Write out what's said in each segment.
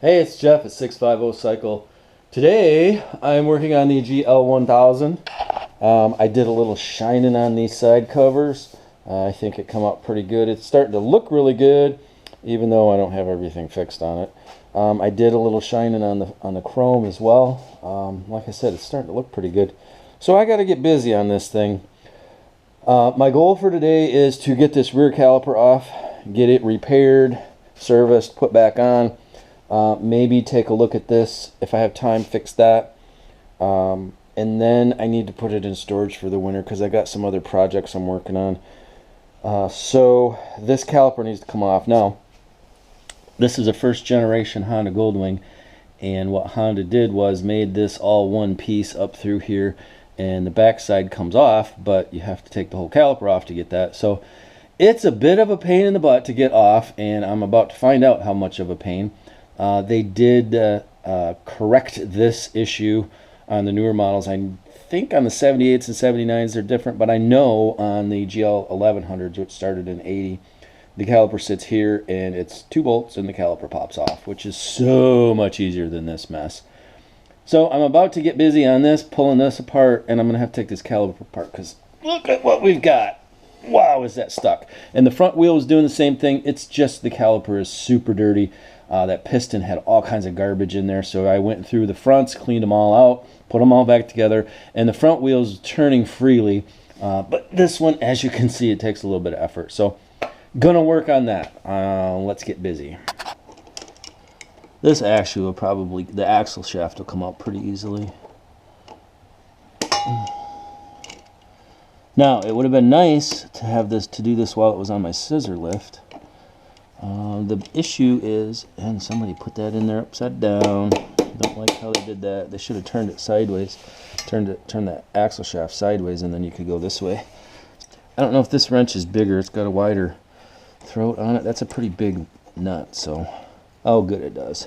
Hey, it's Jeff at 650 Cycle. Today, I'm working on the GL1000. I did a little shining on these side covers. I think it come out pretty good. It's starting to look really good, even though I don't have everything fixed on it. I did a little shining on the chrome as well. Like I said, it's starting to look pretty good. So I got to get busy on this thing. My goal for today is to get this rear caliper off, get it repaired, serviced, put back on. Maybe take a look at this, if I have time, fix that. And then I need to put it in storage for the winter because I got some other projects I'm working on. So this caliper needs to come off. Now, this is a first generation Honda Goldwing, and what Honda did was made this all one piece up through here, and the back side comes off, but you have to take the whole caliper off to get that. So it's a bit of a pain in the butt to get off, and I'm about to find out how much of a pain. They did correct this issue on the newer models. I think on the 78s and 79s they're different, but I know on the GL1000s, which started in 80, the caliper sits here and it's 2 bolts and the caliper pops off, which is so much easier than this mess. So I'm about to get busy on this, pulling this apart, and I'm going to have to take this caliper apart because look at what we've got. Wow, is that stuck. And the front wheel is doing the same thing. It's just the caliper is super dirty. That piston had all kinds of garbage in there, so I went through the fronts, cleaned them all out, put them all back together, and the front wheel's turning freely. But this one, as you can see, it takes a little bit of effort. So gonna work on that. Let's get busy. This actually will probably, the axle shaft will come out pretty easily. Now, it would have been nice to have this, to do this while it was on my scissor lift. The issue is, and somebody put that in there upside down. Don't like how they did that. They should have turned it sideways, turned that axle shaft sideways, and then you could go this way. I don't know if this wrench is bigger. It's got a wider throat on it. That's a pretty big nut, so oh, good, it does.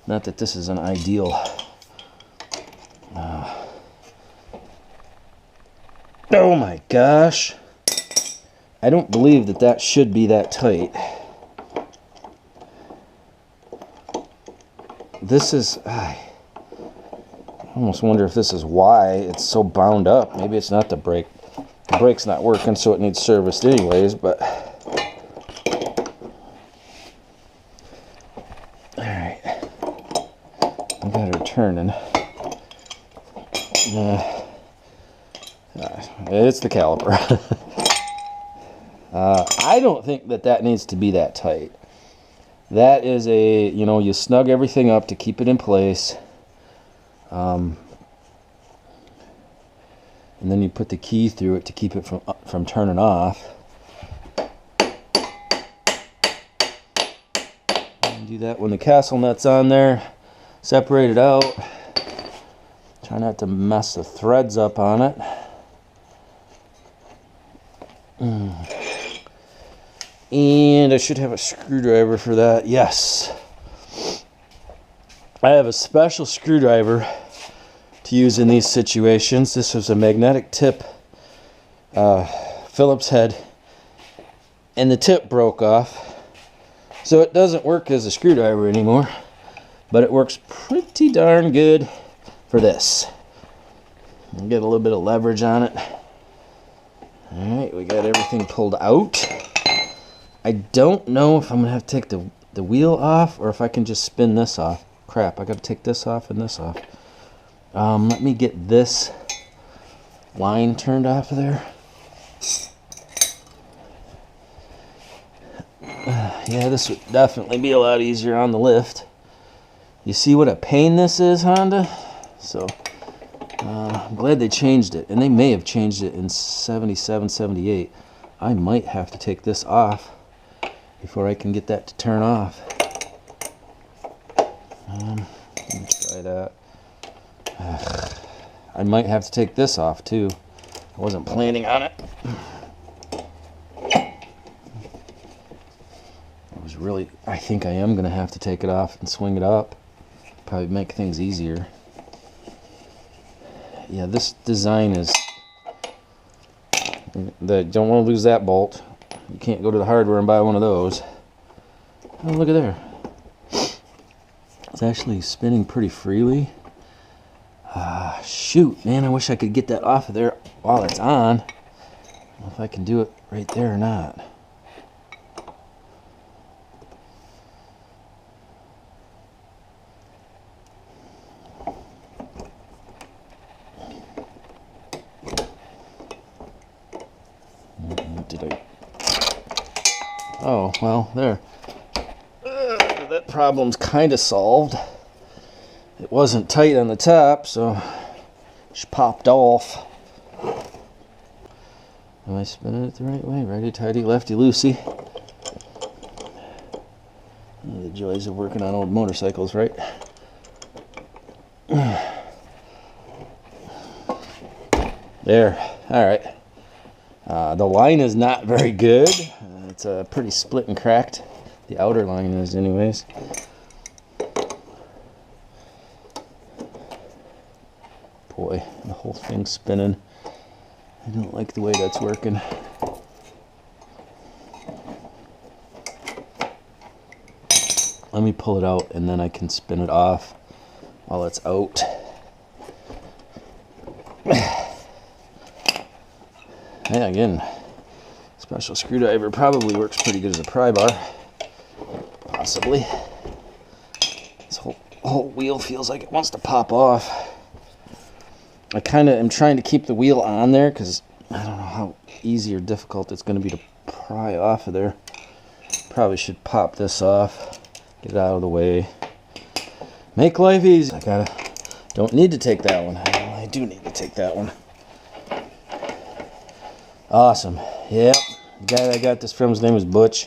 Not that this is an ideal. Oh my gosh! I don't believe that that should be that tight. This is, I almost wonder if this is why it's so bound up. Maybe it's not the brake. The brake's not working, so it needs serviced anyways, but alright. I got her turning. It's the caliper. I don't think that that needs to be that tight. That is a, you know, you snug everything up to keep it in place. And then you put the key through it to keep it from turning off. And do that when the castle nut's on there. Separate it out. Try not to mess the threads up on it. And I should have a screwdriver for that. Yes. I have a special screwdriver to use in these situations. This was a magnetic tip Phillips head, and the tip broke off. So it doesn't work as a screwdriver anymore, but it works pretty darn good for this. I'll get a little bit of leverage on it. Alright, we got everything pulled out. I don't know if I'm going to have to take the wheel off or if I can just spin this off. Crap, I got to take this off and this off. Let me get this line turned off of there. Yeah, this would definitely be a lot easier on the lift. You see what a pain this is, Honda? So, I'm glad they changed it. And they may have changed it in 77, 78. I might have to take this off before I can get that to turn off. Let me try that. I might have to take this off too. I wasn't planning on it. I think I am going to have to take it off and swing it up. Probably make things easier. Yeah, this design is... Don't want to lose that bolt. You can't go to the hardware and buy one of those. Oh, look at there. It's actually spinning pretty freely. Shoot, man, I wish I could get that off of there while it's on. I don't know if I can do it right there or not. Oh, well, there. That problem's kind of solved. It wasn't tight on the top, so she popped off. Am I spinning it the right way? Righty tighty, lefty loosey. The joys of working on old motorcycles, right? There. All right. The line is not very good. It's pretty split and cracked. The outer line is, anyways. Boy, the whole thing's spinning. I don't like the way that's working. Let me pull it out and then I can spin it off while it's out. Yeah, again, special screwdriver probably works pretty good as a pry bar. Possibly. This whole wheel feels like it wants to pop off. I kind of am trying to keep the wheel on there because I don't know how easy or difficult it's going to be to pry off of there. Probably should pop this off, get it out of the way, make life easy. Don't need to take that one. I do need to take that one. Awesome. Yep. The guy that I got this from, his name was Butch.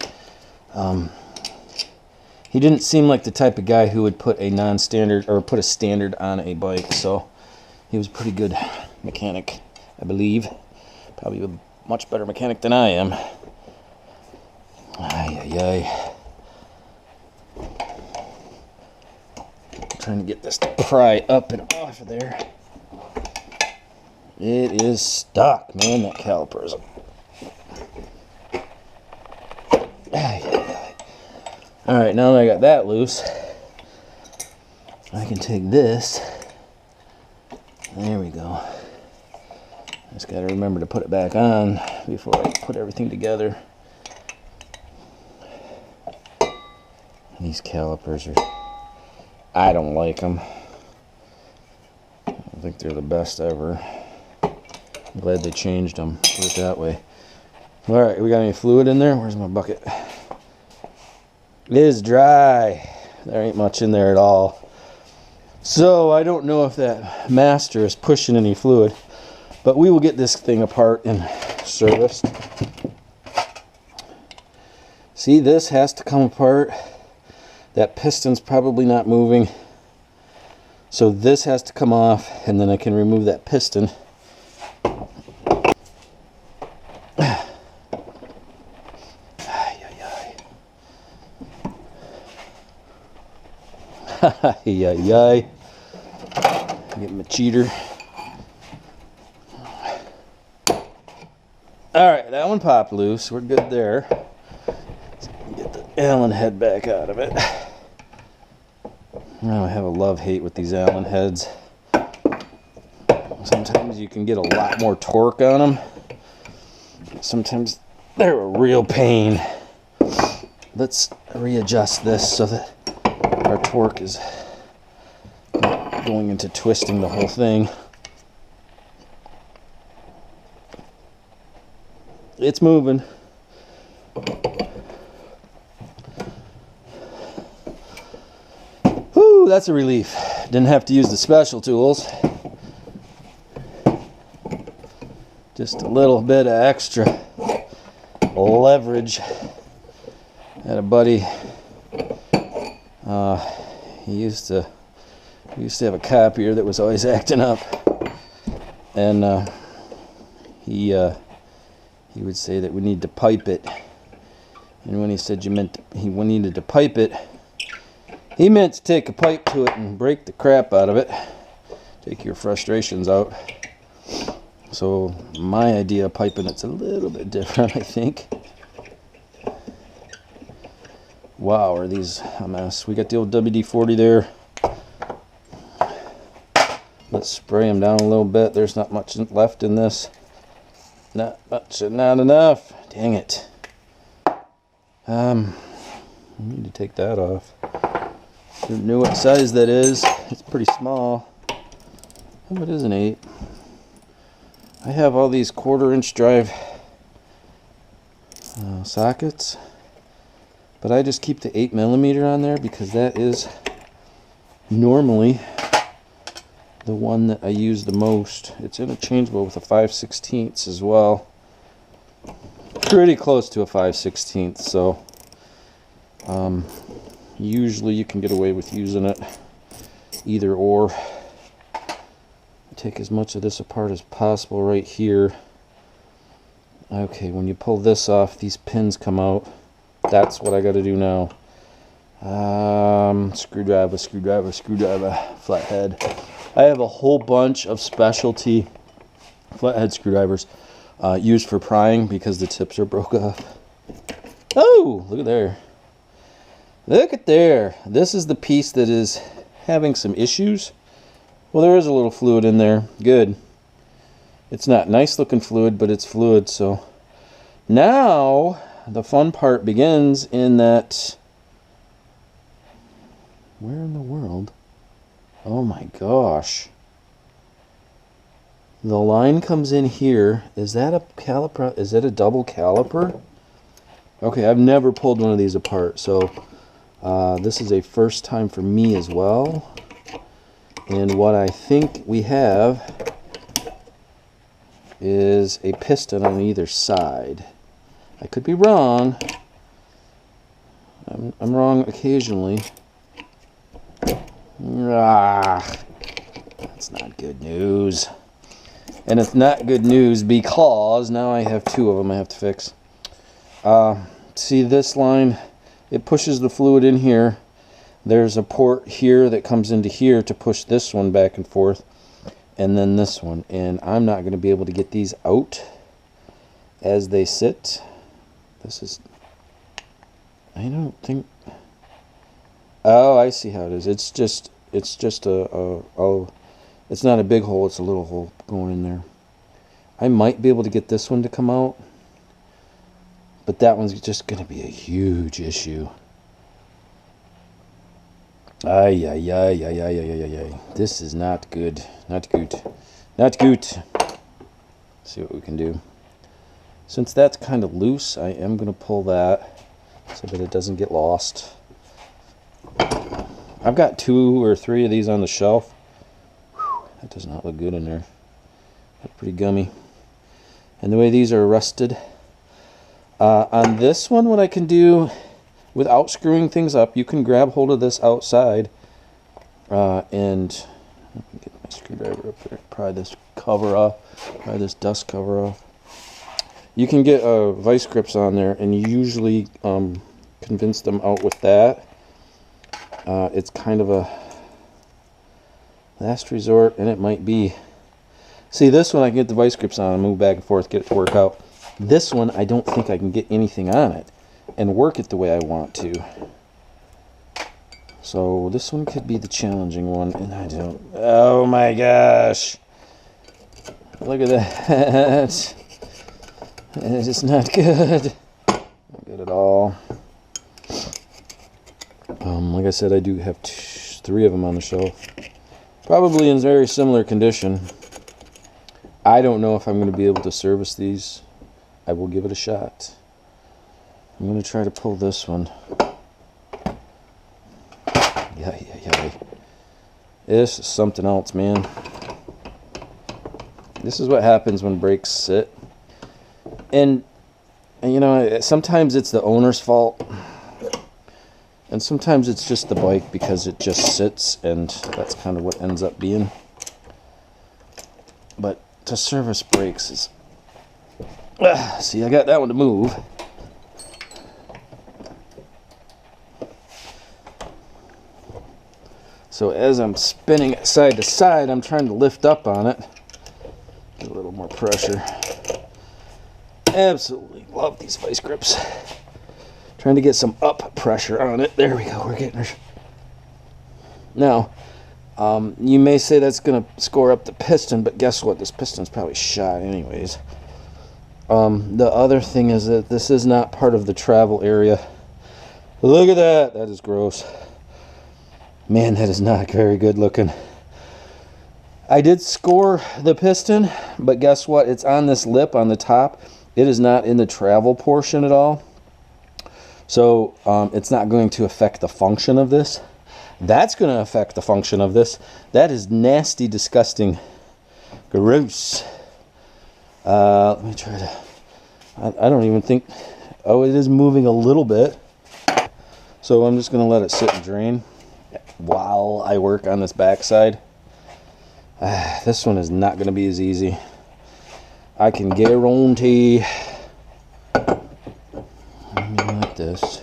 He didn't seem like the type of guy who would put a non-standard or put a standard on a bike, so he was a pretty good mechanic, I believe. Probably a much better mechanic than I am. Trying to get this to pry up and off of there. It is stuck, man. That caliper is. All right, now that I got that loose, I can take this. There we go. Just got to remember to put it back on before I put everything together. These calipers are, I don't like them. I don't think they're the best ever. I'm glad they changed them, put it that way. All right, we got any fluid in there? Where's my bucket? It is dry. There ain't much in there at all. So I don't know if that master is pushing any fluid, but we will get this thing apart and serviced. See, this has to come apart. That piston's probably not moving. So this has to come off, and then I can remove that piston. Get my cheater. Alright, that one popped loose. We're good there. Let's get the Allen head back out of it. I have a love-hate with these Allen heads. Sometimes you can get a lot more torque on them. Sometimes they're a real pain. Let's readjust this so that our torque is not going into twisting the whole thing. It's moving. Whew, that's a relief. Didn't have to use the special tools. Just a little bit of extra leverage. I had a buddy. He used to have a copier that was always acting up, and he would say that we need to pipe it. And when he said we needed to pipe it, he meant to take a pipe to it and break the crap out of it, take your frustrations out. So my idea of piping it's a little bit different, I think. Wow, are these a mess? We got the old WD-40 there. Let's spray them down a little bit. There's not much left in this. Not much, not enough. Dang it. I need to take that off. Don't know what size that is. It's pretty small. Oh, it is an 8. I have all these 1/4-inch drive sockets, but I just keep the 8mm on there because that is normally the one that I use the most. It's interchangeable with a 5/16 as well. Pretty close to a 5/16, so usually you can get away with using it either or. Take as much of this apart as possible right here. Okay, when you pull this off, these pins come out. That's what I got to do now. Screwdriver, flathead. I have a whole bunch of specialty flathead screwdrivers used for prying because the tips are broke off. Oh, look at there. Look at there. This is the piece that is having some issues. Well, there is a little fluid in there. Good. It's not nice looking fluid, but it's fluid. So now the fun part begins in that... Where in the world? Oh my gosh. The line comes in here. Is that a caliper? Is that a double caliper? Okay, I've never pulled one of these apart, so this is a first time for me as well. And what I think we have is a piston on either side. I could be wrong. I'm wrong occasionally. That's not good news. And it's not good news because now I have 2 of them I have to fix. See this line? It pushes the fluid in here. There's a port here that comes into here to push this one back and forth, and then this one. And I'm not going to be able to get these out as they sit. This is... I don't think... Oh, I see how it is. It's just it's not a big hole, it's a little hole going in there. I might be able to get this one to come out, but that one's just going to be a huge issue. Ay, ay, ay, ay, ay, ay, ay, ay. This is not good. Not good. Not good. See what we can do. Since that's kind of loose, I am going to pull that so that it doesn't get lost. I've got 2 or 3 of these on the shelf. Whew, that does not look good in there. That's pretty gummy. And the way these are rusted. On this one, what I can do without screwing things up, you can grab hold of this outside and let me get my screwdriver up there, pry this cover off, pry this dust cover off. You can get vice grips on there and usually convince them out with that. It's kind of a last resort, and it might be. See, this one I can get the vice grips on and move back and forth, get it to work out. This one I don't think I can get anything on it and work it the way I want to. So this one could be the challenging one, and I don't... Oh my gosh! Look at that! It's just not good. Not good at all. Like I said, I do have 3 of them on the shelf. Probably in very similar condition. I don't know if I'm going to be able to service these. I will give it a shot. I'm going to try to pull this one. Yeah. This is something else, man. This is what happens when brakes sit. And you know, sometimes it's the owner's fault. And sometimes it's just the bike because it just sits, and that's kind of what ends up being. But to service brakes is... see, I got that one to move. So as I'm spinning it side to side, I'm trying to lift up on it. Get a little more pressure. Absolutely love these vice grips. Trying to get some up pressure on it. There we go. We're getting her. Now, You may say that's going to score up the piston, but guess what? This piston's probably shot anyways. The other thing is that this is not part of the travel area. Look at that. That is gross. Man, that is not very good looking. I did score the piston, but guess what? It's on this lip on the top. It is not in the travel portion at all. So it's not going to affect the function of this. That's going to affect the function of this. That is nasty, disgusting, gross. Let me try to... I don't even think... Oh, it is moving a little bit. So I'm just going to let it sit and drain while I work on this backside. This one is not going to be as easy. I can guarantee. Like this.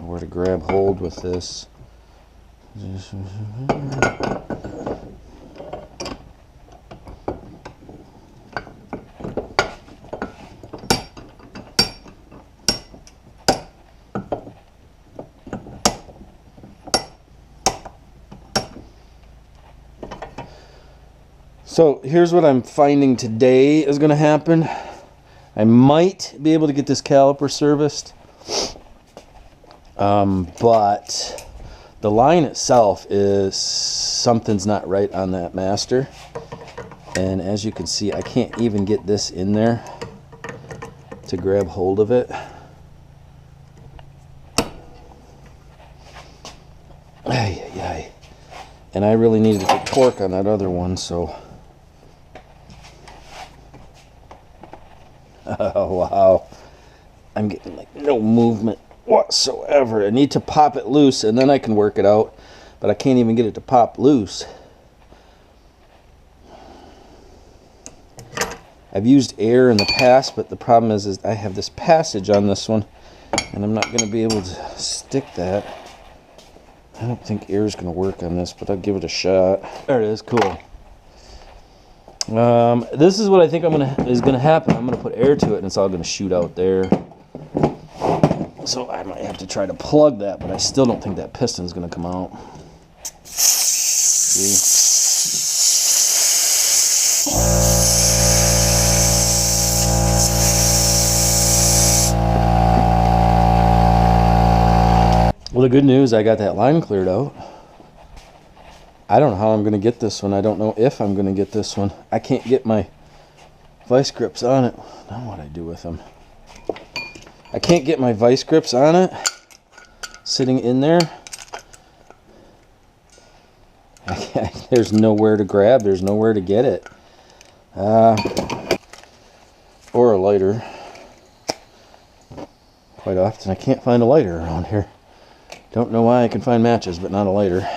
Where to grab hold with this. So here's what I'm finding today is going to happen. I might be able to get this caliper serviced, but the line itself is something's not right on that master. And as you can see, I can't even get this in there to grab hold of it. Ay, ay, ay. And I really needed to get torque on that other one, so... Oh, wow. I'm getting like no movement whatsoever. I need to pop it loose and then I can work it out, but I can't even get it to pop loose. I've used air in the past, but the problem is I have this passage on this one and I'm not going to be able to stick that. I don't think air is going to work on this, but I'll give it a shot. There it is. Cool. This is what I think is gonna happen. I'm gonna put air to it and it's all gonna shoot out there. So I might have to try to plug that, but I still don't think that piston's gonna come out. See? Well, the good news, I got that line cleared out. I don't know how I'm going to get this one. I don't know if I'm going to get this one. I can't get my vice grips on it. Now what do I do with them? I can't get my vice grips on it. Sitting in there. There's nowhere to grab. There's nowhere to get it. Or a lighter. Quite often I can't find a lighter around here. Don't know why I can find matches, but not a lighter.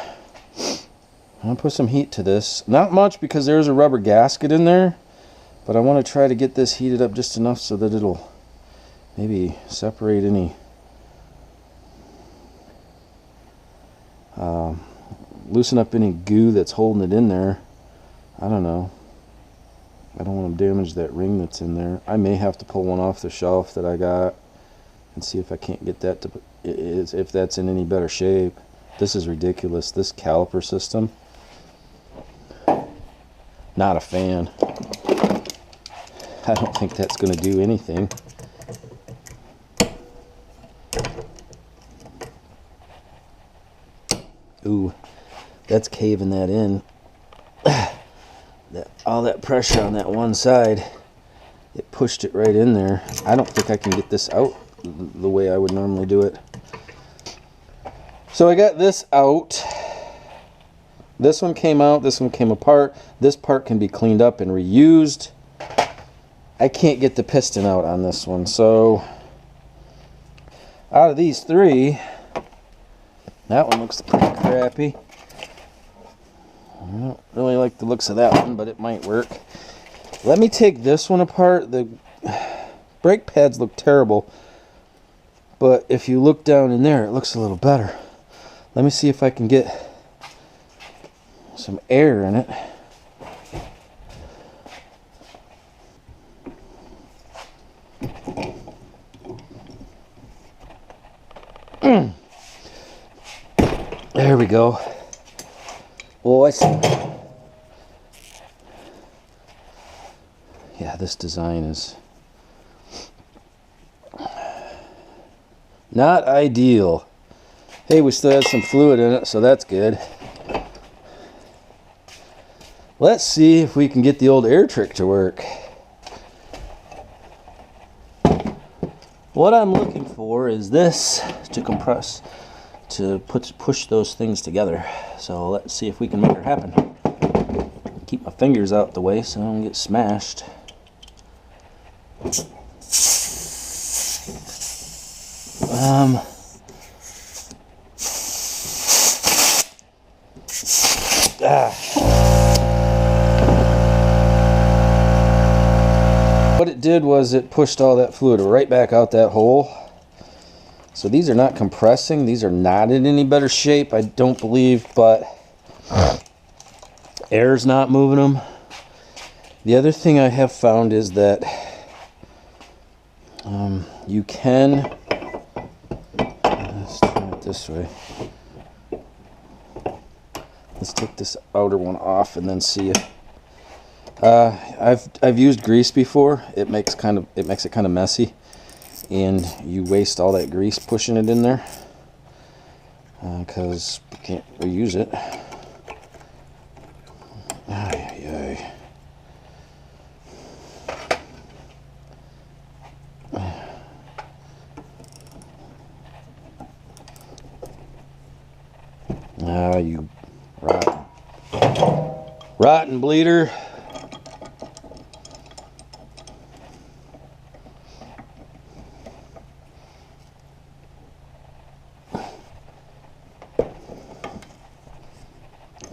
I'm going to put some heat to this. Not much because there's a rubber gasket in there. But I want to try to get this heated up just enough so that it'll maybe separate any loosen up any goo that's holding it in there. I don't know. I don't want to damage that ring that's in there. I may have to pull one off the shelf that I got and see if I can't get that to, if that's in any better shape. This is ridiculous. This caliper system. Not a fan. I don't think that's going to do anything. Ooh, that's caving that in. All that pressure on that one side, it pushed it right in there. I don't think I can get this out the way I would normally do it. So I got this out. This one came out, this one came apart. This part can be cleaned up and reused. I can't get the piston out on this one, so out of these three, that one looks pretty crappy. I don't really like the looks of that one, but it might work. Let me take this one apart. The brake pads look terrible, but if you look down in there, it looks a little better. Let me see if I can get some air in it. There we go. Oh, I see. Yeah, this design is not ideal. Hey, we still have some fluid in it, so that's good. Let's see if we can get the old air trick to work. What I'm looking for is this to compress, to push those things together. So let's see if we can make it happen. Keep my fingers out the way so I don't get smashed. What it did was it pushed all that fluid right back out that hole. So these are not compressing. These are not in any better shape, I don't believe, but air's not moving them. The other thing I have found is that you can, let's turn it this way. Let's take this outer one off and then see it. I've used grease before. It makes it kind of messy, and you waste all that grease pushing it in there because you can't reuse it. Ay, ay. You rotten bleeder.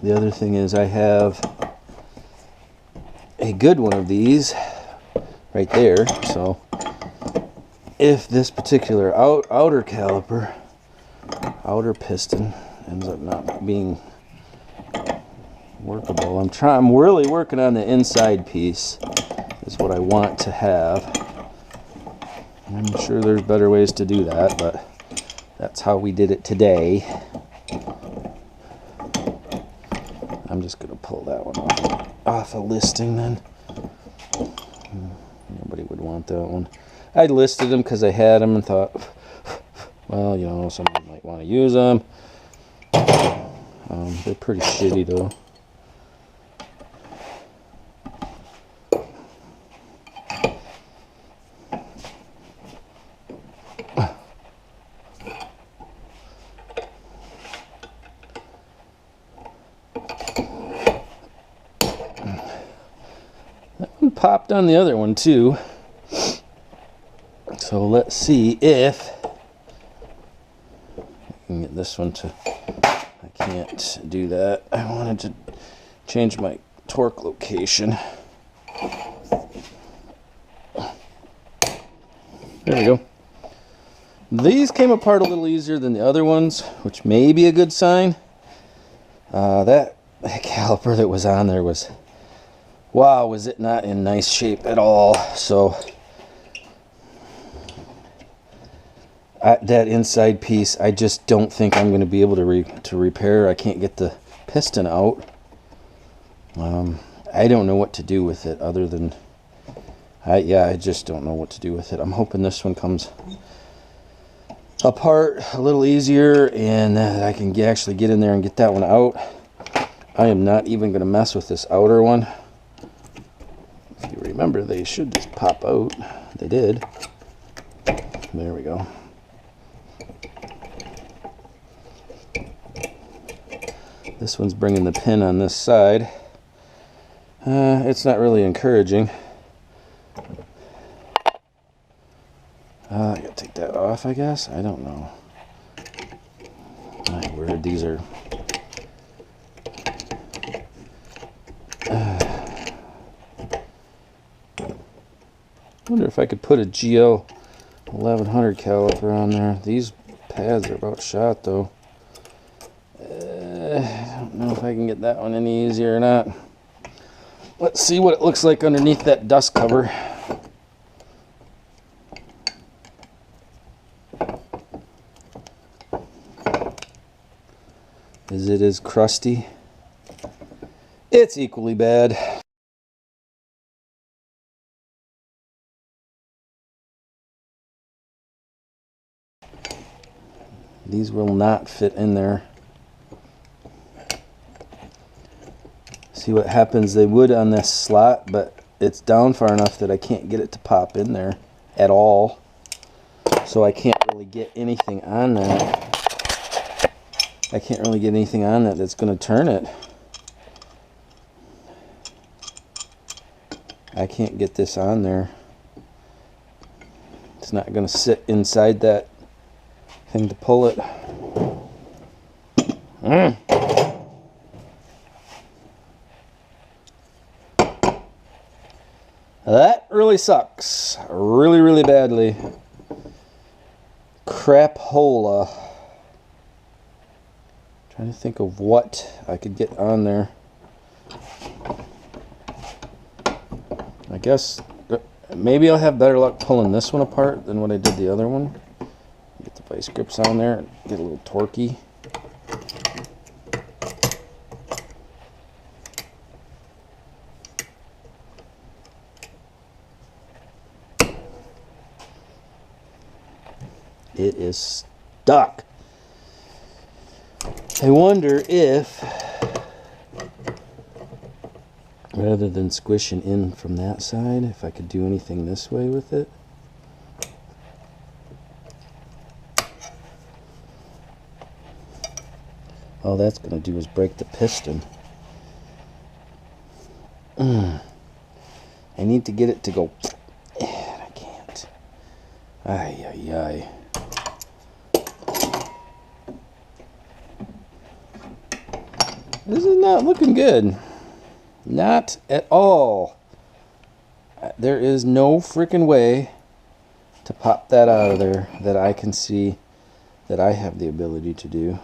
The other thing is I have a good one of these right there, so if this particular outer caliper, outer piston ends up not being workable, I'm really working on the inside piece is what I want to have. I'm sure there's better ways to do that, but that's how we did it today. I'm just going to pull that one off a listing then. Nobody would want that one. I listed them because I had them and thought, well, you know, somebody might want to use them. They're pretty shitty though. Popped on the other one too, so let's see if I can get this one to. I can't do that. I wanted to change my torque location. There we go. These came apart a little easier than the other ones, which may be a good sign. That caliper that was on there was, wow, was it not in nice shape at all. So that inside piece, I just don't think I'm going to be able to repair. I can't get the piston out. I don't know what to do with it other than, I just don't know what to do with it. I'm hoping this one comes apart a little easier and that I can actually get in there and get that one out. I am not even going to mess with this outer one. If you remember, they should just pop out. They did. There we go. This one's bringing the pin on this side. It's not really encouraging. I gotta take that off, I guess. I don't know. My word, these are. I wonder if I could put a GL1000 caliper on there. These pads are about shot though. I don't know if I can get that one any easier or not. Let's see what it looks like underneath that dust cover. as it is crusty. It's equally bad. These will not fit in there. See what happens? They would on this slot, but it's down far enough that I can't get it to pop in there at all. So I can't really get anything on that. I can't really get anything on that that's going to turn it. I can't get this on there. It's not going to sit inside that thing to pull it. That really sucks. Really, really badly. Crapola. Trying to think of what I could get on there. I guess maybe I'll have better luck pulling this one apart than what I did the other one. Get the vice grips on there and get a little torquey. It is stuck. I wonder if, rather than squishing in from that side, if I could do anything this way with it. All that's going to do is break the piston. I need to get it to go, and I can't. Ay, ay, ay. This is not looking good. Not at all. There is no freaking way to pop that out of there that I can see that I have the ability to do.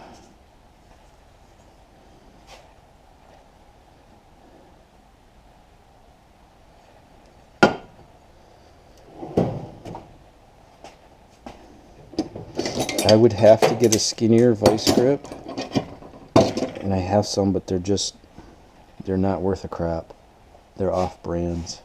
I would have to get a skinnier vice grip. And I have some, but they're not worth a crap. They're off brands.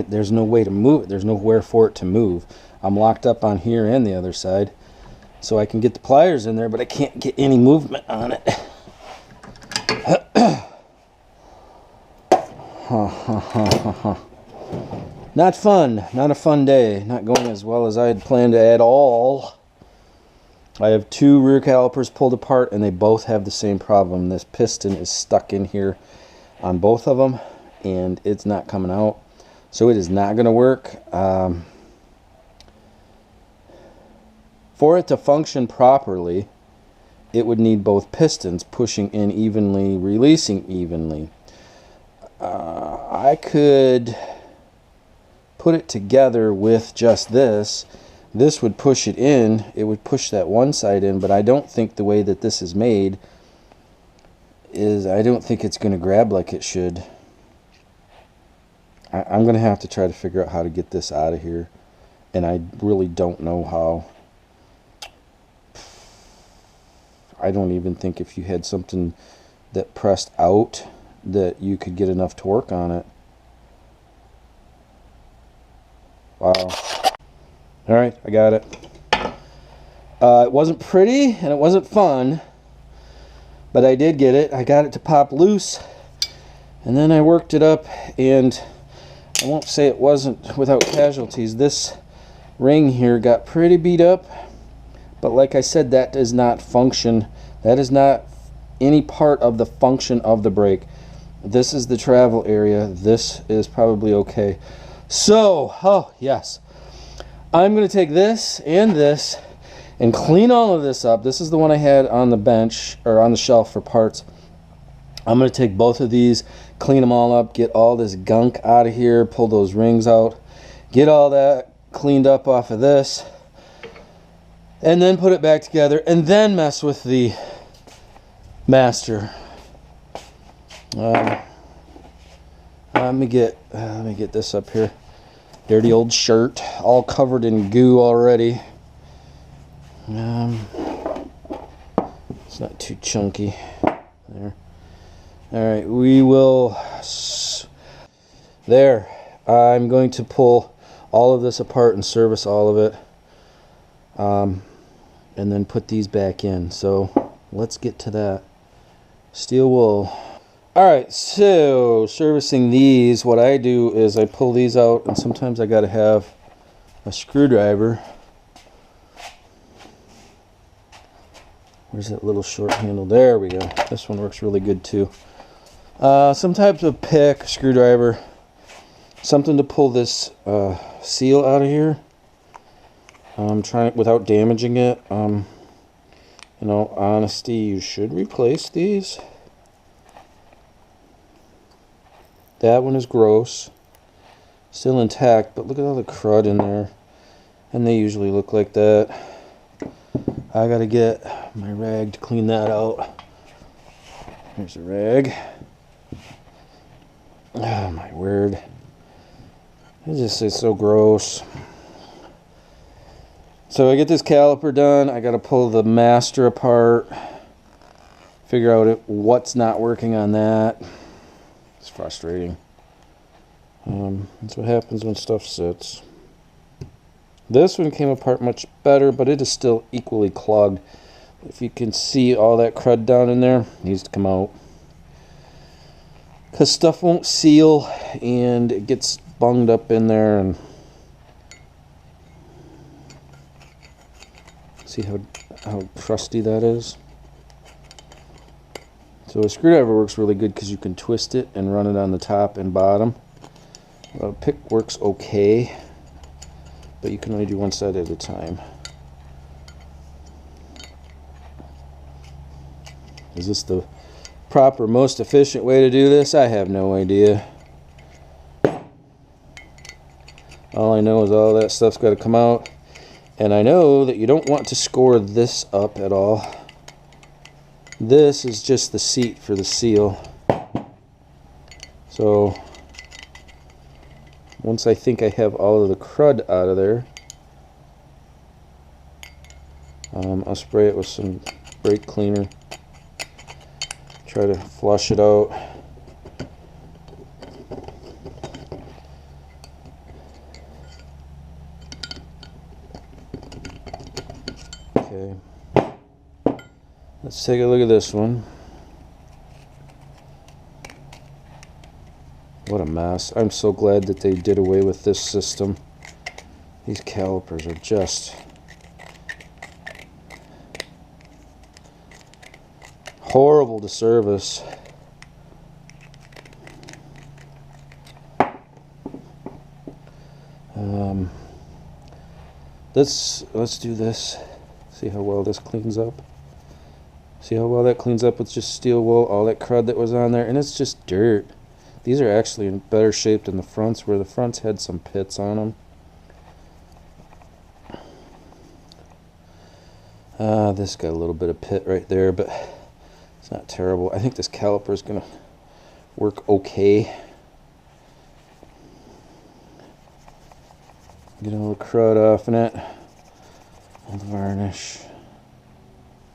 There's no way to move it. There's nowhere for it to move. I'm locked up on here and the other side. So I can get the pliers in there, but I can't get any movement on it. Not fun. Not a fun day. Not going as well as I had planned at all. I have two rear calipers pulled apart, and they both have the same problem. This piston is stuck in here on both of them, and it's not coming out. So it is not going to work. For it to function properly, it would need both pistons pushing in evenly, releasing evenly. I could put it together with just this. This would push it in. It would push that one side in, but I don't think the way that this is made is, I don't think it's going to grab like it should. I'm going to have to try to figure out how to get this out of here, and I really don't know how. I don't even think if you had something that pressed out that you could get enough torque on it. Wow. Alright, I got it. It wasn't pretty and it wasn't fun, but I did get it. I got it to pop loose, and then I worked it up, and I won't say it wasn't without casualties. This ring here got pretty beat up. But like I said, that does not function. That is not any part of the function of the brake. This is the travel area. This is probably okay. So, oh yes. I'm going to take this and clean all of this up. This is the one I had on the bench, or on the shelf for parts. I'm going to take both of these, clean them all up, get all this gunk out of here, pull those rings out, get all that cleaned up off of this. and then put it back together, and then mess with the master. Let me get this up here. Dirty old shirt, all covered in goo already. It's not too chunky. There. All right, we will. There. I'm going to pull all of this apart and service all of it, and then put these back in. So let's get to that. Steel wool. Alright, so servicing these, what I do is I pull these out, and sometimes I got to have a screwdriver. Where's that little short handle? There we go. This one works really good too. Some types of pick, screwdriver, something to pull this seal out of here. Trying without damaging it. In all honesty, you should replace these. That one is gross. Still intact, but look at all the crud in there. And they usually look like that. I gotta get my rag to clean that out. Here's a rag. Oh my word. It just is so gross. So I get this caliper done. I gotta pull the master apart. Figure out what's not working on that. It's frustrating. That's what happens when stuff sits. This one came apart much better, but it is still equally clogged. If you can see all that crud down in there, it needs to come out. Because stuff won't seal, and it gets bunged up in there. And see how crusty that is? So a screwdriver works really good because you can twist it and run it on the top and bottom. A pick works okay, but you can only do one side at a time. Is this the proper, most efficient way to do this? I have no idea. All I know is all that stuff's got to come out, and I know that you don't want to score this up at all. This is just the seat for the seal. So once I think I have all of the crud out of there, I'll spray it with some brake cleaner. Try to flush it out. Okay. Let's take a look at this one. What a mess. I'm so glad that they did away with this system. These calipers are just horrible to service. Let's do this. See how well this cleans up. See how well that cleans up with just steel wool, all that crud that was on there, and it's just dirt. These are actually in better shape than the fronts, where the fronts had some pits on them. This got a little bit of pit right there, but it's not terrible. I think this caliper is going to work okay. Get all the crud off in it. All the varnish.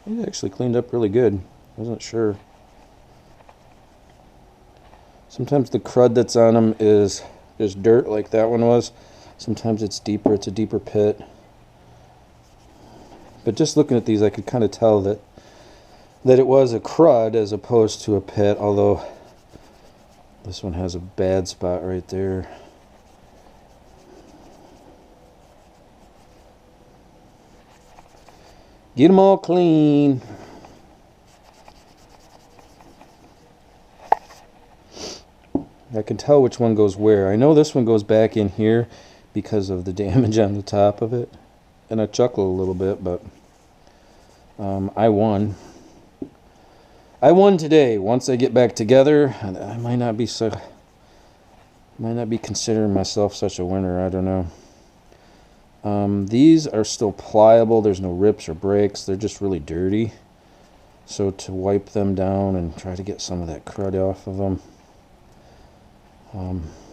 It actually cleaned up really good. I wasn't sure. Sometimes the crud that's on them is just dirt like that one was. Sometimes it's deeper. It's a deeper pit. But just looking at these, I could kind of tell that it was a crud as opposed to a pit, although this one has a bad spot right there. Get them all clean. I can tell which one goes where. I know this one goes back in here because of the damage on the top of it. And I chuckle a little bit, but I won. I won today. Once I get back together, I might not be considering myself such a winner. I don't know. These are still pliable. There's no rips or breaks. They're just really dirty. So to wipe them down and try to get some of that crud off of them.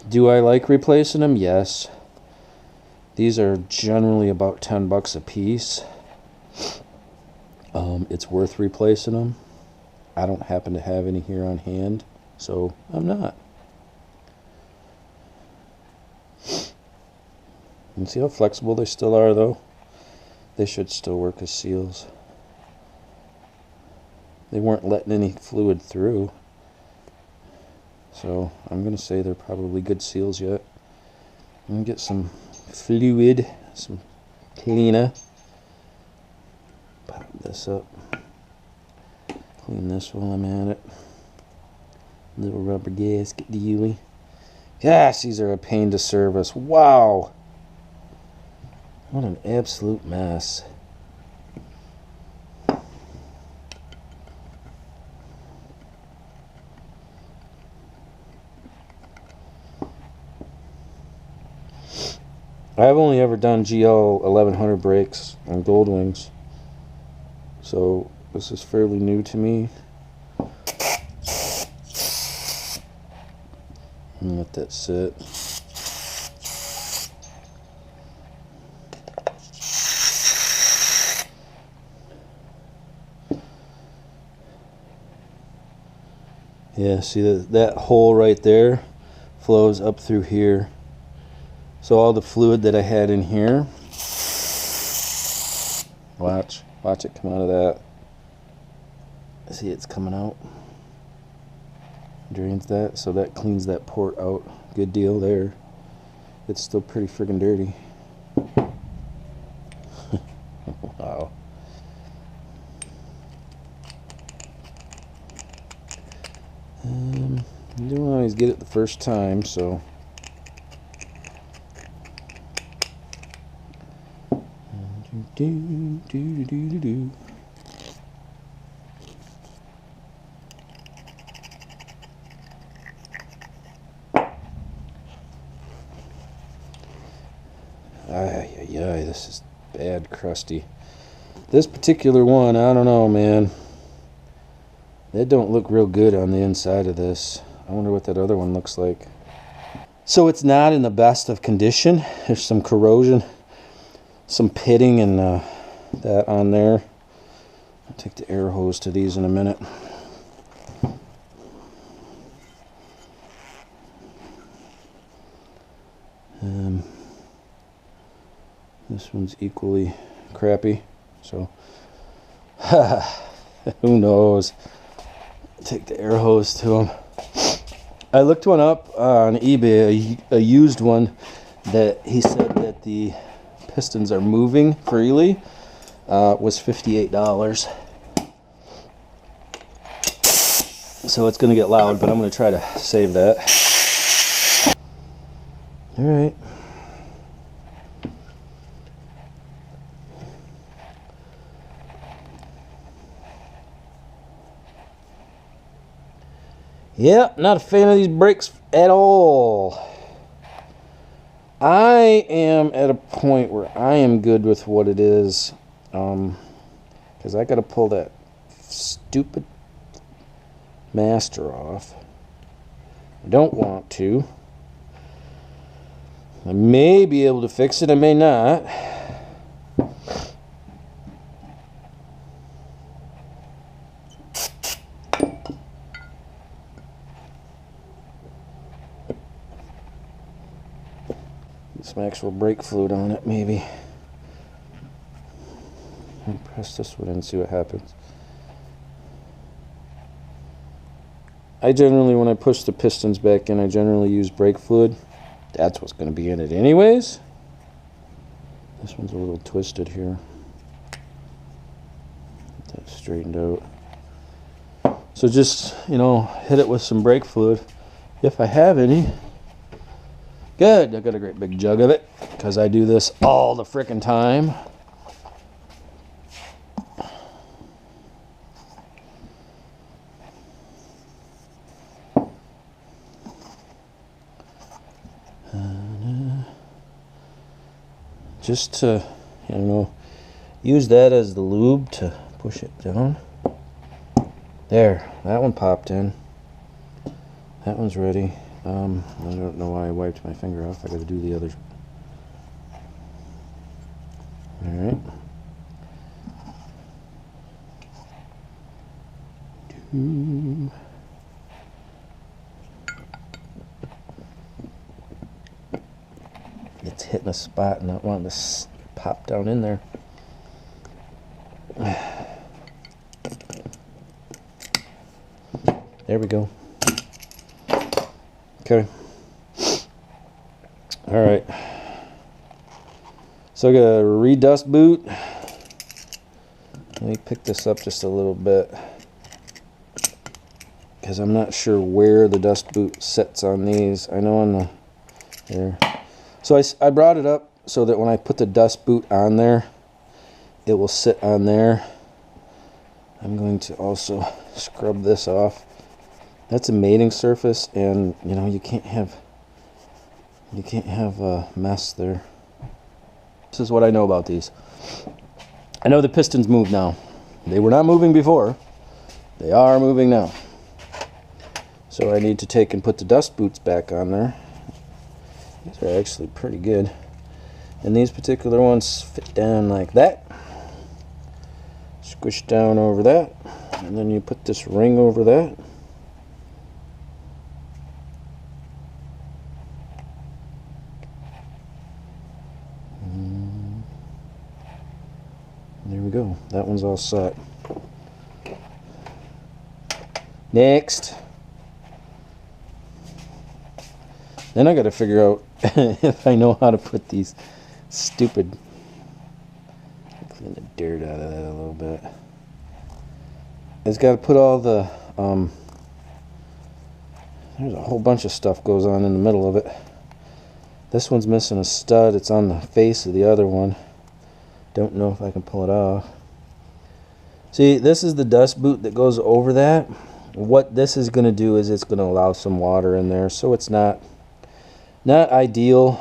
Do I like replacing them? Yes. These are generally about 10 bucks a piece. It's worth replacing them. I don't happen to have any here on hand, so I'm not. You see how flexible they still are, though? They should still work as seals. They weren't letting any fluid through. So I'm going to say they're probably good seals yet. I'm going to get some fluid, some cleaner. Pop this up. Clean this while I'm at it. Little rubber gasket dealy. Gosh, these are a pain to service. Wow. What an absolute mess. I've only ever done GL1000 brakes on Goldwings, so this is fairly new to me. And let that sit. Yeah, see that hole right there flows up through here. So all the fluid that I had in here, watch it come out of that. See, it's coming out. Drains that, so that cleans that port out. Good deal there. It's still pretty friggin' dirty. Wow. You don't always get it the first time, so. Ay, this is bad crusty. This particular one, I don't know, man. That don't look real good on the inside of this. I wonder what that other one looks like. So it's not in the best of condition. There's some corrosion, some pitting and that on there. I'll take the air hose to these in a minute. This one's equally crappy, so who knows. Take the air hose to them. I looked one up on eBay, a used one that he said that the pistons are moving freely. Was $58. So it's going to get loud, but I'm going to try to save that. All right. Yeah, not a fan of these brakes at all. I am at a point where I am good with what it is, because I got to pull that stupid master off. I don't want to. I may be able to fix it, I may not. Some actual brake fluid on it, maybe. I'll press this one and see what happens. I generally, when I push the pistons back in, I generally use brake fluid. That's what's going to be in it anyways. This one's a little twisted here. Get that straightened out. So just, hit it with some brake fluid, if I have any. Good, I got a great big jug of it, because I do this all the frickin' time. just to, you know, use that as the lube to push it down. There, that one popped in. That one's ready. I don't know why I wiped my finger off. I gotta do the others. Alright. It's hitting a spot and not wanting to pop down in there. There we go. Okay. Alright. So I got a redust boot. Let me pick this up just a little bit, because I'm not sure where the dust boot sits on these. I know on the there. So I brought it up so that when I put the dust boot on there, it will sit on there. I'm going to also scrub this off. That's a mating surface, and you know, you can't have a mess there. This is what I know about these. I know the pistons move now. They were not moving before. They are moving now. So I need to take and put the dust boots back on there. These are actually pretty good. And these particular ones fit down like that. Squish down over that. And then you put this ring over that. There we go. That one's all set. Next. Then I got to figure out if I know how to put these stupid... Clean the dirt out of that a little bit. It's got to put all the... there's a whole bunch of stuff goes on in the middle of it. This one's missing a stud. It's on the face of the other one. Don't know if I can pull it off. See, this is the dust boot that goes over that. What this is going to do is it's going to allow some water in there, so it's not ideal,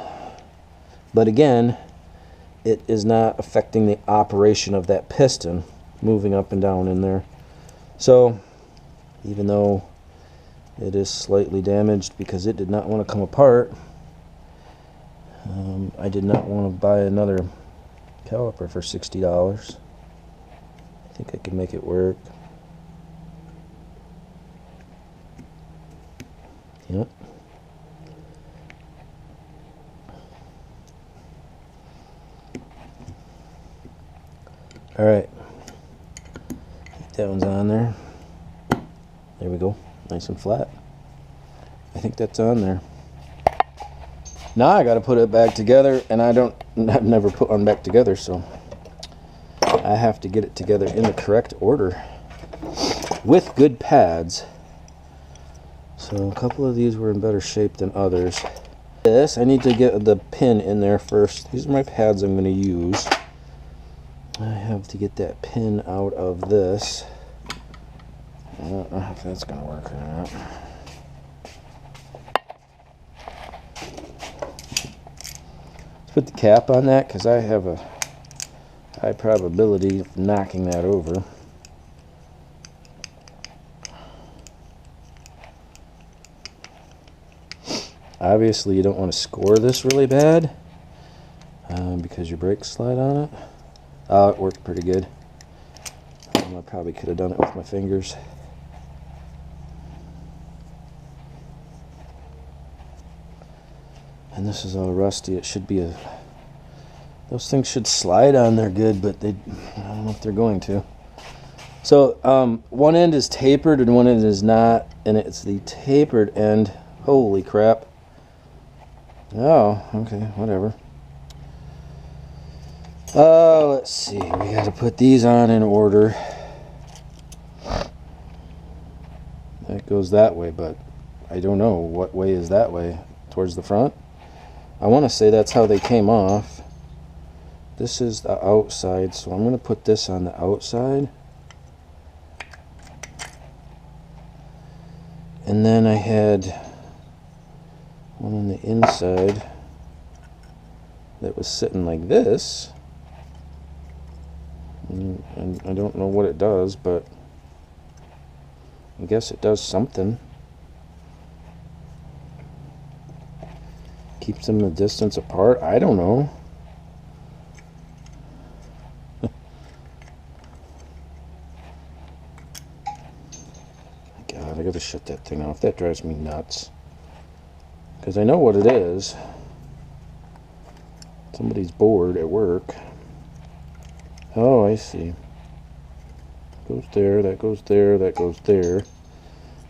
but again, it is not affecting the operation of that piston moving up and down in there. So even though it is slightly damaged because it did not want to come apart, I did not want to buy another caliper for $60. I think I can make it work. Yep. Alright. That one's on there. There we go. Nice and flat. I think that's on there. Now I got to put it back together, and I've never put one back together, so I have to get it together in the correct order with good pads. So a couple of these were in better shape than others. This, I need to get the pin in there first. These are my pads I'm going to use. I have to get that pin out of this. I don't know if that's going to work or not. Let's put the cap on that, because I have a high probability of knocking that over. Obviously you don't want to score this really bad because your brakes slide on it. Oh, it worked pretty good. I probably could have done it with my fingers. And this is all rusty. It should be those things should slide on there good, but I don't know if they're going to. So one end is tapered and one end is not, and it's the tapered end. Holy crap. Oh, okay, whatever. Let's see. We got to put these on in order. That goes that way, but I don't know what way is that way. Towards the front? I want to say that's how they came off. This is the outside, so I'm going to put this on the outside. And then I had one on the inside. that was sitting like this. And I don't know what it does, but I guess it does something. Keeps them a distance apart. I don't know. God, I gotta shut that thing off. That drives me nuts. Because I know what it is. Somebody's bored at work. Oh, I see. Goes there, that goes there, that goes there.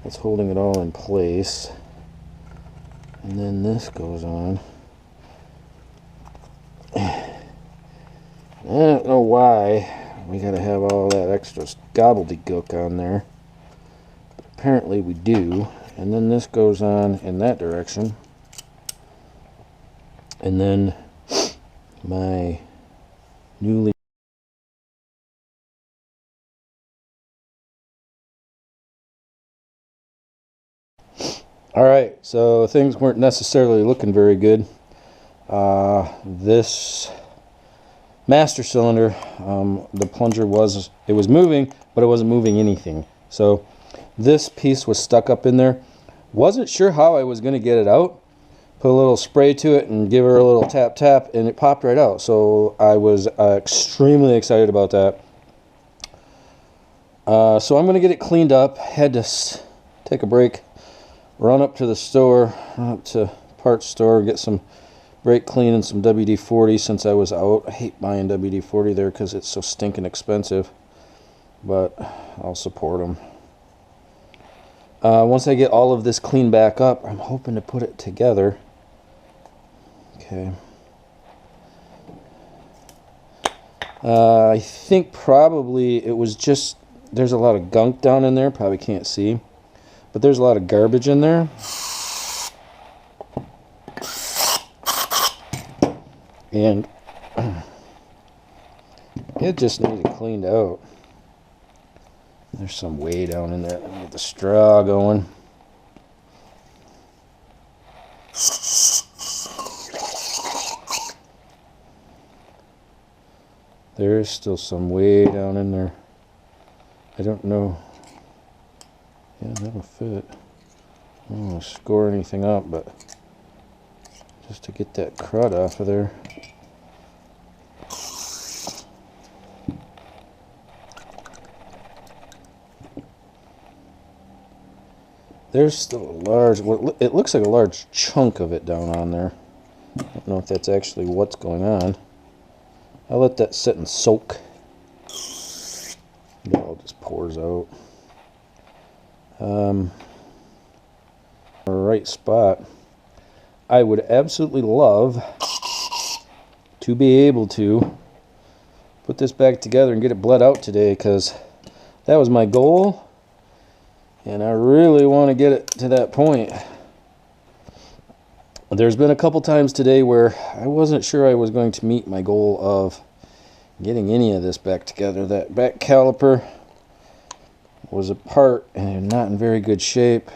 That's holding it all in place. And then this goes on. I don't know why we gotta have all that extra gobbledygook on there. But apparently we do. And then this goes on in that direction. And then my newly Alright, so things weren't necessarily looking very good. This master cylinder, the plunger was moving, but it wasn't moving anything. So this piece was stuck up in there. Wasn't sure how I was going to get it out. Put a little spray to it and give her a little tap tap, and it popped right out. So I was extremely excited about that. So I'm going to get it cleaned up. Had to take a break, run up to the store, run up to parts store, get some brake clean and some WD-40 since I was out. I hate buying WD-40 there because it's so stinking expensive, but I'll support them. Once I get all of this cleaned back up, I'm hoping to put it together. Okay. I think probably it was just, there's a lot of gunk down in there, probably can't see, but there's a lot of garbage in there. And it just needed cleaned out. There's some way down in there. Let me get the straw going. There is still some way down in there. I don't know. Yeah, that'll fit. I don't want to score anything up, but just to get that crud off of there. There's still a large, well, it looks like a large chunk of it down on there. I don't know if that's actually what's going on. I'll let that sit and soak. It all just pours out. Right spot. I would absolutely love to be able to put this back together and get it bled out today, because that was my goal. And I really want to get it to that point. There's been a couple times today where I wasn't sure I was going to meet my goal of getting any of this back together. That back caliper was apart and not in very good shape.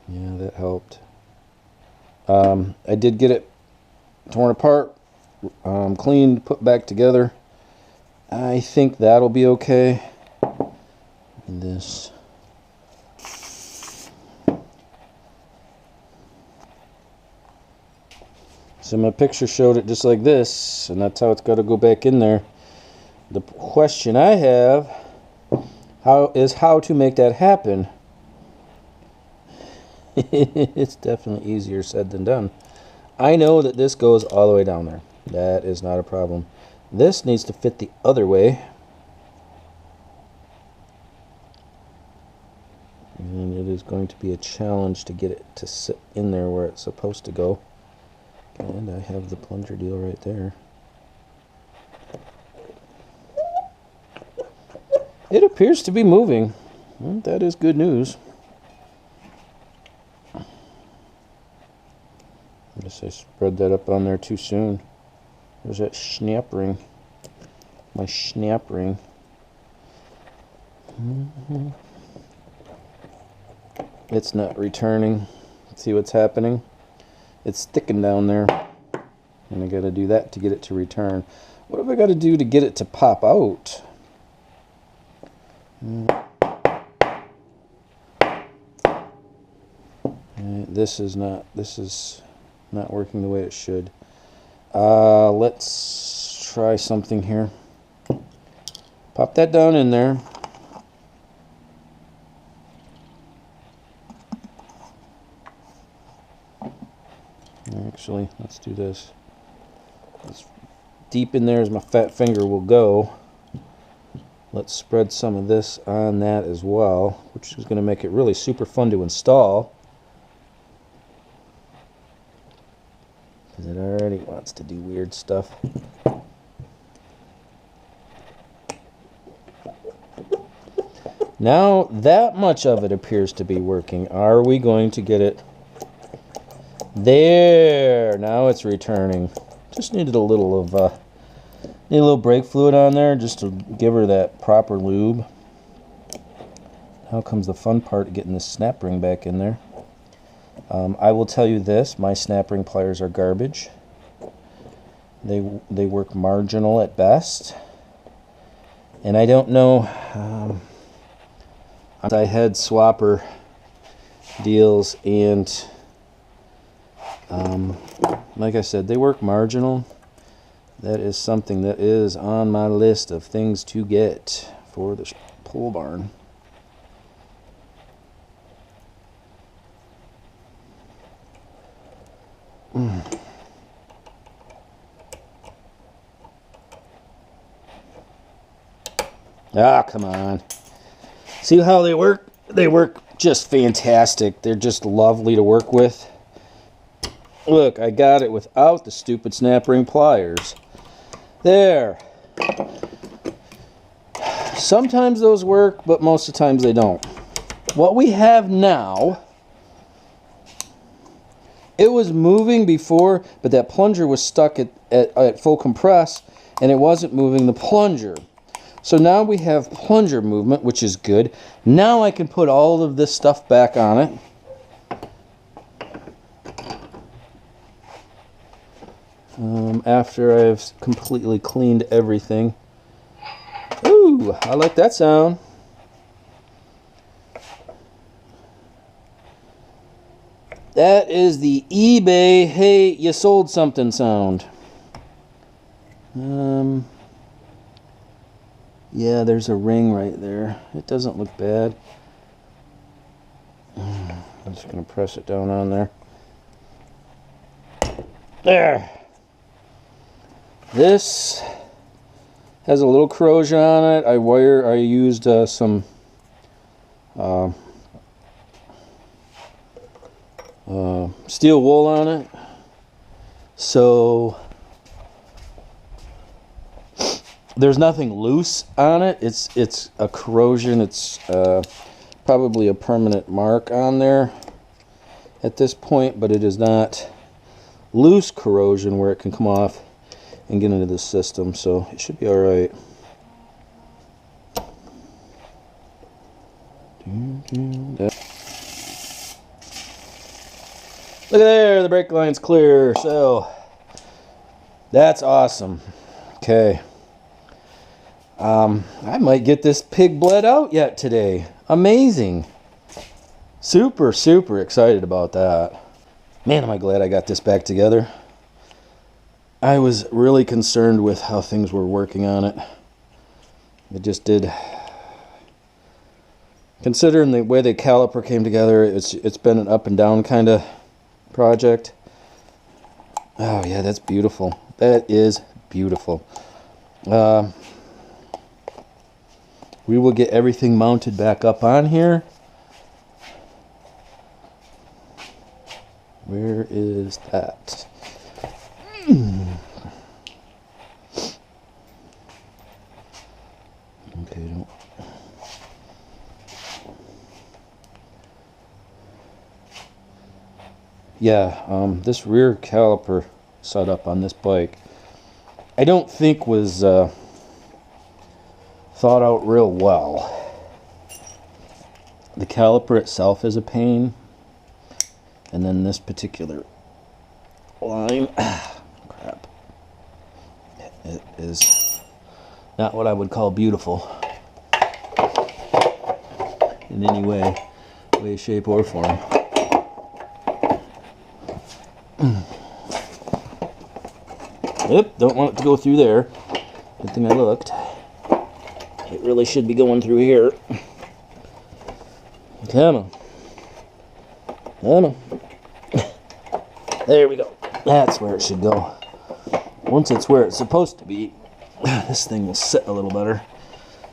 Yeah, that helped. I did get it torn apart, cleaned, put back together. I think that'll be okay. And this. So my picture showed it just like this, and that's how it's got to go back in there. The question I have is how to make that happen. It's definitely easier said than done. I know that this goes all the way down there. That is not a problem. This needs to fit the other way. And it is going to be a challenge to get it to sit in there where it's supposed to go. And I have the plunger deal right there. It appears to be moving. Well, that is good news. I guess I spread that up on there too soon. There's that snap ring. My snap ring. It's not returning. See what's happening? It's sticking down there. And I got to do that to get it to return. What have I got to do to get it to pop out? This is not working the way it should. Let's try something here. Pop that down in there. Actually, let's do this. As deep in there as my fat finger will go. Let's spread some of this on that as well, which is going to make it really super fun to install. Because it already wants to do weird stuff. Now that much of it appears to be working. Are we going to get it? There! Now it's returning. Just needed a little of need a little brake fluid on there just to give her that proper lube. Now comes the fun part of getting this snap ring back in there. I will tell you this, my snap ring pliers are garbage. They work marginal at best. And I don't know, I had swapper deals, and like I said, they work marginal. That is something that is on my list of things to get for the pole barn. Ah, come on. See how they work? They work just fantastic. They're just lovely to work with. Look, I got it without the stupid snap ring pliers. There. Sometimes those work, but most of the times they don't. What we have now, it was moving before, but that plunger was stuck at full compress, and it wasn't moving the plunger. So now we have plunger movement, which is good. Now I can put all of this stuff back on it. After I've completely cleaned everything. Ooh, I like that sound. That is the eBay, hey, you sold something sound. Yeah, there's a ring right there. It doesn't look bad. I'm just going to press it down on there. There. This has a little corrosion on it. I used some steel wool on it. So there's nothing loose on it. It's a corrosion. It's probably a permanent mark on there at this point, but it is not loose corrosion where it can come off and get into the system, so it should be all right. Look at there, the brake line's clear, so that's awesome. Okay. I might get this pig bled out yet today. Amazing. Super, super excited about that. Man, am I glad I got this back together. I was really concerned with how things were working on it. It just did. Considering the way the caliper came together, it's been an up and down kind of project. Oh yeah, that's beautiful. That is beautiful. We will get everything mounted back up on here. Where is that? Okay, don't. Yeah, this rear caliper setup on this bike, I don't think was thought out real well. The caliper itself is a pain, and then this particular line, crap. it is not what I would call beautiful in any way, shape, or form. Yep, don't want it to go through there. Good thing I looked. It really should be going through here. Come on. Come on. There we go. That's where it should go. Once it's where it's supposed to be, this thing will sit a little better.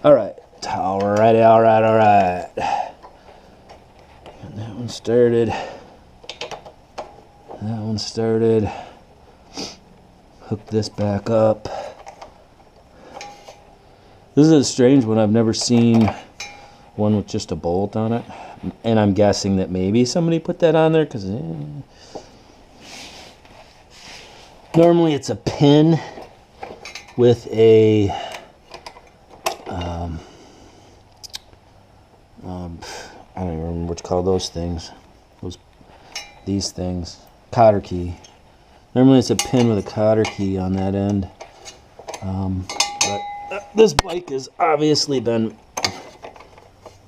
Alright. Alright. Got that one started. That one started. Hook this back up. This is a strange one. I've never seen one with just a bolt on it. And I'm guessing that maybe somebody put that on there because normally it's a pin with a I don't even remember what you call those things. These things. Cotter key. Normally it's a pin with a cotter key on that end. But this bike has obviously been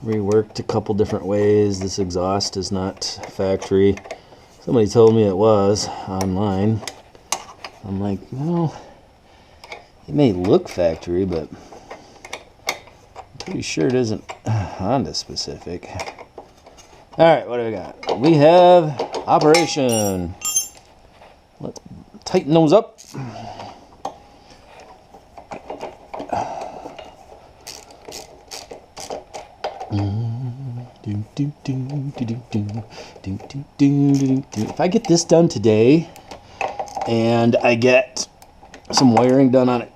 reworked a couple different ways. This exhaust is not factory. Somebody told me it was online. I'm like, no, it may look factory, but I'm pretty sure it isn't Honda specific. Alright, what do we got? We have operation. Let's tighten those up. If I get this done today and I get some wiring done on it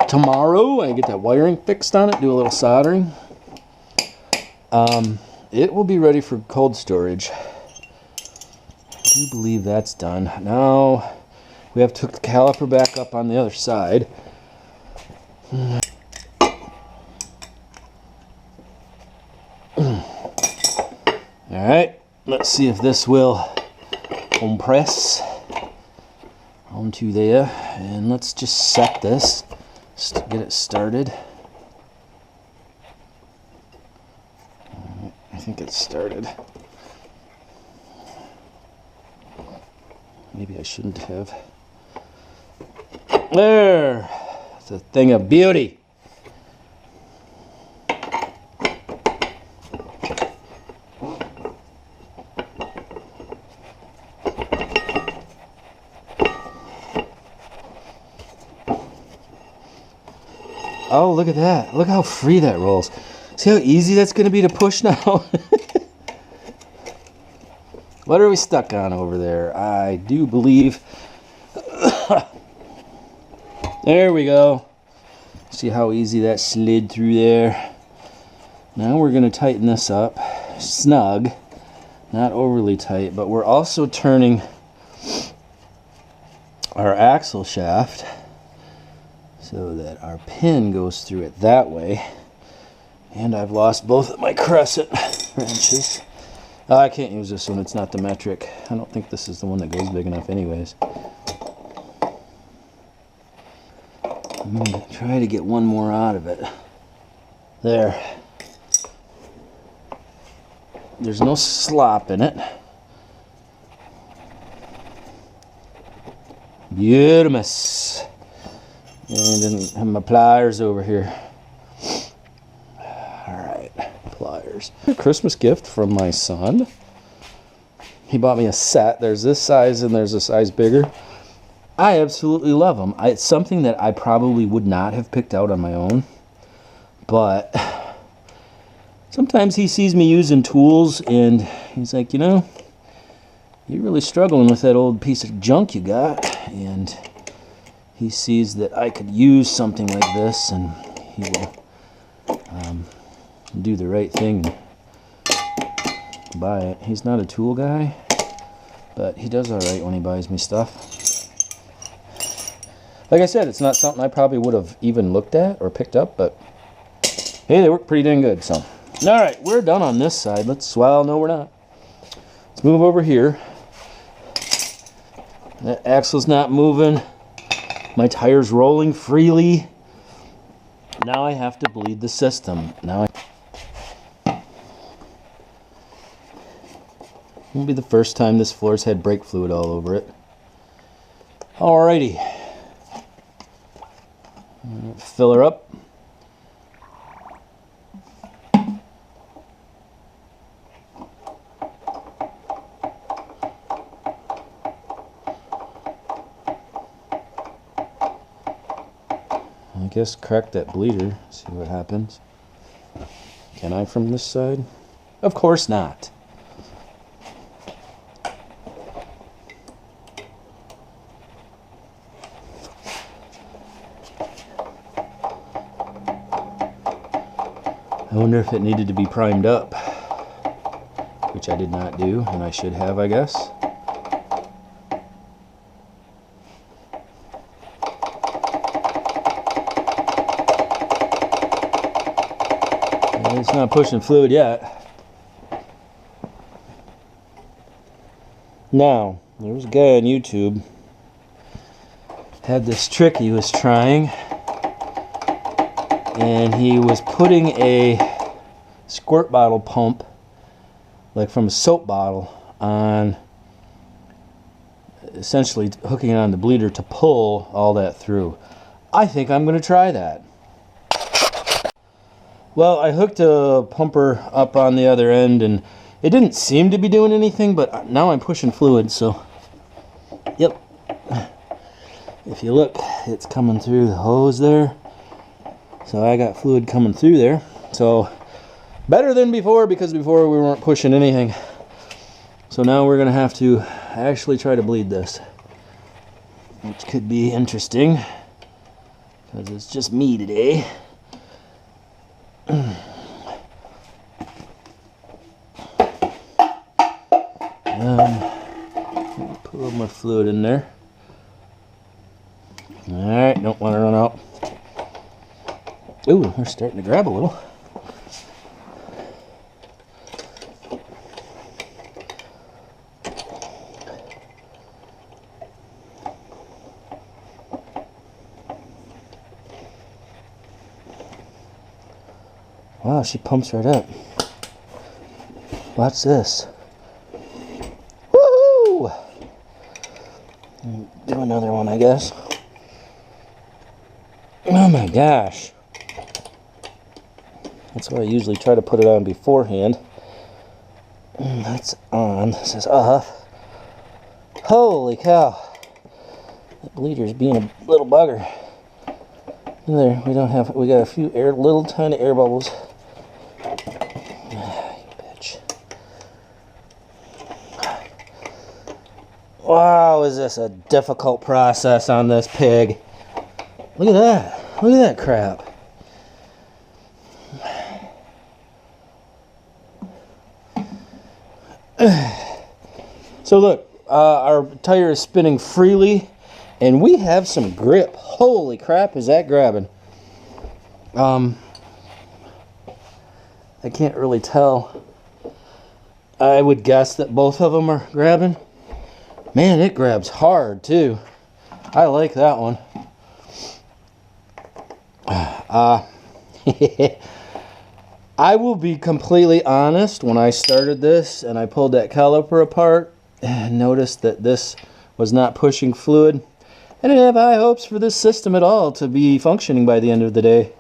tomorrow, I get that wiring fixed on it, do a little soldering, it will be ready for cold storage. I do believe that's done. Now we have to hook the caliper back up on the other side. Alright, let's see if this will compress onto there, and let's just set this just to get it started. I think it's started. Maybe I shouldn't have. There! It's a thing of beauty. Oh, look at that. Look how free that rolls. See how easy that's going to be to push now? What are we stuck on over there? I do believe... There we go. See how easy that slid through there? Now we're going to tighten this up. Snug. Not overly tight, but we're also turning our axle shaft so that our pin goes through it that way. And I've lost both of my crescent wrenches. Oh, I can't use this one, it's not the metric. I don't think this is the one that goes big enough anyways. I'm going to try to get one more out of it. There. There's no slop in it. Beautimous. And didn't have my pliers over here. Alright, pliers. A Christmas gift from my son. He bought me a set. There's this size and there's a size bigger. I absolutely love them. It's something that I probably would not have picked out on my own. But sometimes he sees me using tools and he's like, you know, you're really struggling with that old piece of junk you got. And he sees that I could use something like this, and he will do the right thing and buy it. He's not a tool guy, but he does all right when he buys me stuff. Like I said, it's not something I probably would have even looked at or picked up, but hey, they work pretty dang good. So, all right, we're done on this side. Well, no, we're not. Let's move over here. That axle's not moving. My tire's rolling freely. Now I have to bleed the system. Won't be the first time this floor's had brake fluid all over it. Alrighty. Fill her up. I guess crack that bleeder, see what happens. Can I from this side? Of course not. I wonder if it needed to be primed up, which I did not do, and I should have, I guess. It's not pushing fluid yet. Now, there was a guy on YouTube had this trick he was trying, and he was putting a squirt bottle pump, like from a soap bottle, on, essentially hooking it on the bleeder to pull all that through. I think I'm going to try that. Well, I hooked a pumper up on the other end, and it didn't seem to be doing anything, but now I'm pushing fluid, so yep. If you look, it's coming through the hose there. So I got fluid coming through there. So better than before, because before we weren't pushing anything. So now we're going to have to actually try to bleed this, which could be interesting, because it's just me today. Put a little more fluid in there. Alright, don't want to run out. Ooh, we're starting to grab a little. Wow, she pumps right up. Watch this. Woohoo! Do another one, I guess. Oh my gosh. That's why I usually try to put it on beforehand. That's on. This is off. Holy cow. That bleeder's being a little bugger. There, we got a few little tiny air bubbles. Wow, is this a difficult process on this pig. Look at that. Look at that crap. So look, our tire is spinning freely, and we have some grip. Holy crap, is that grabbing. I can't really tell. I would guess that both of them are grabbing. Man, it grabs hard too. I like that one. I will be completely honest, when I started this and I pulled that caliper apart and noticed that this was not pushing fluid, I didn't have high hopes for this system at all to be functioning by the end of the day.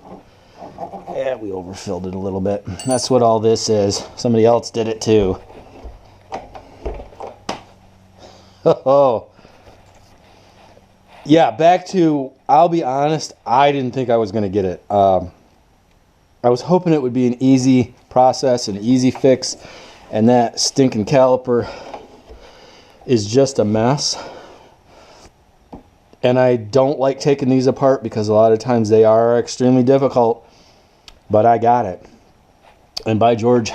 Yeah, we overfilled it a little bit. That's what all this is. Somebody else did it too. Oh, yeah, back to, I'll be honest, I didn't think I was going to get it. I was hoping it would be an easy process, an easy fix, and that stinking caliper is just a mess. And I don't like taking these apart because a lot of times they are extremely difficult, but I got it. And by George,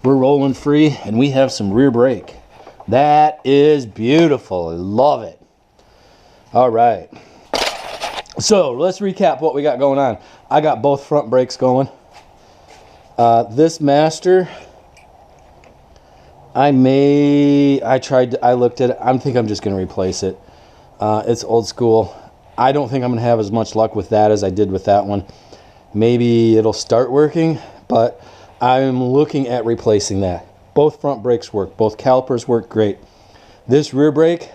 we're rolling free, and we have some rear brake. That is beautiful. I love it. All right. So let's recap what we got going on. I got both front brakes going. This master, I looked at it. I think I'm just going to replace it. It's old school. I don't think I'm going to have as much luck with that as I did with that one. Maybe it'll start working, but I'm looking at replacing that. Both front brakes work. Both calipers work great. This rear brake,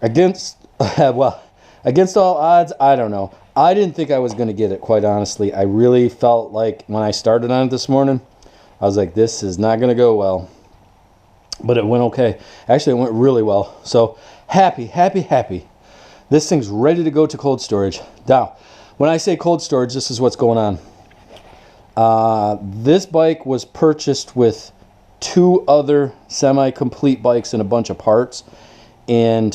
against well, against all odds, I don't know. I didn't think I was going to get it, quite honestly. I really felt like when I started on it this morning, I was like, this is not going to go well. But it went okay. Actually, it went really well. So happy, happy, happy. This thing's ready to go to cold storage. Now, when I say cold storage, this is what's going on. This bike was purchased with 2 other semi-complete bikes and a bunch of parts. And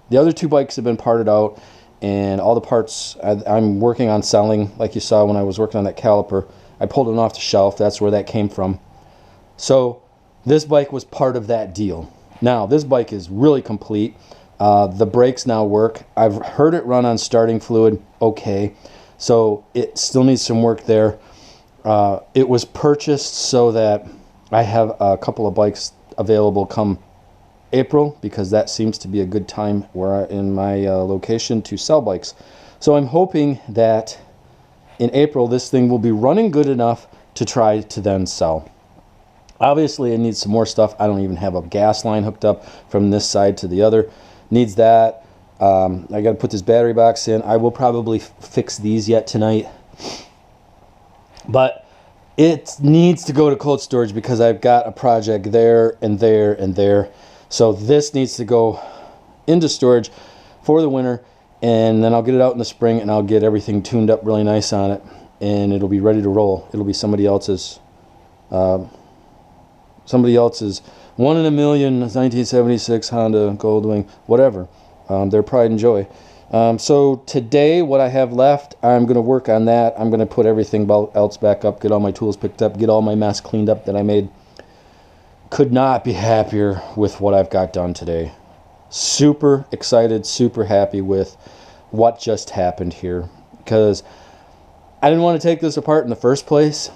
the other 2 bikes have been parted out. And all the parts I'm working on selling, like you saw when I was working on that caliper. I pulled it off the shelf. That's where that came from. So this bike was part of that deal. Now, this bike is really complete. The brakes now work. I've heard it run on starting fluid okay. So it still needs some work there. It was purchased so that I have a couple of bikes available come April, because that seems to be a good time where in my location to sell bikes. So I'm hoping that in April this thing will be running good enough to try to then sell. Obviously it needs some more stuff. I don't even have a gas line hooked up from this side to the other. Needs that. I got to put this battery box in. I will probably fix these yet tonight. But it needs to go to cold storage because I've got a project there and there and there. So this needs to go into storage for the winter, and then I'll get it out in the spring and I'll get everything tuned up really nice on it, and it'll be ready to roll. It'll be somebody else's 1 in a million 1976 Honda Goldwing, whatever. Their pride and joy. So today what I have left, I'm going to work on that. I'm going to put everything else back up, get all my tools picked up, get all my mess cleaned up that I made. Could not be happier with what I've got done today. Super excited, super happy with what just happened here, because I didn't want to take this apart in the first place,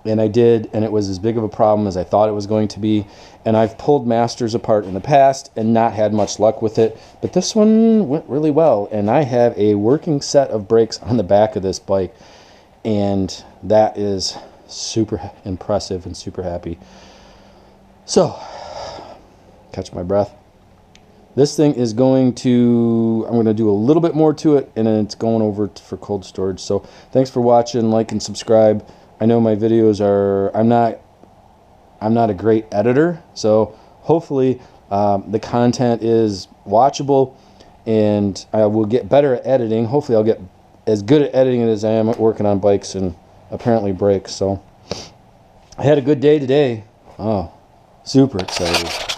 and I did, and it was as big of a problem as I thought it was going to be. And I've pulled Masters apart in the past and not had much luck with it, but this one went really well, and I have a working set of brakes on the back of this bike, and that is super impressive and super happy. So, catch my breath. This thing is going to, I'm going to do a little bit more to it, and then it's going over for cold storage. So thanks for watching, like and subscribe. I know my videos are, I'm not a great editor, so hopefully the content is watchable, and I will get better at editing. Hopefully I'll get as good at editing as I am at working on bikes and apparently brakes. So I had a good day today. Oh, super excited.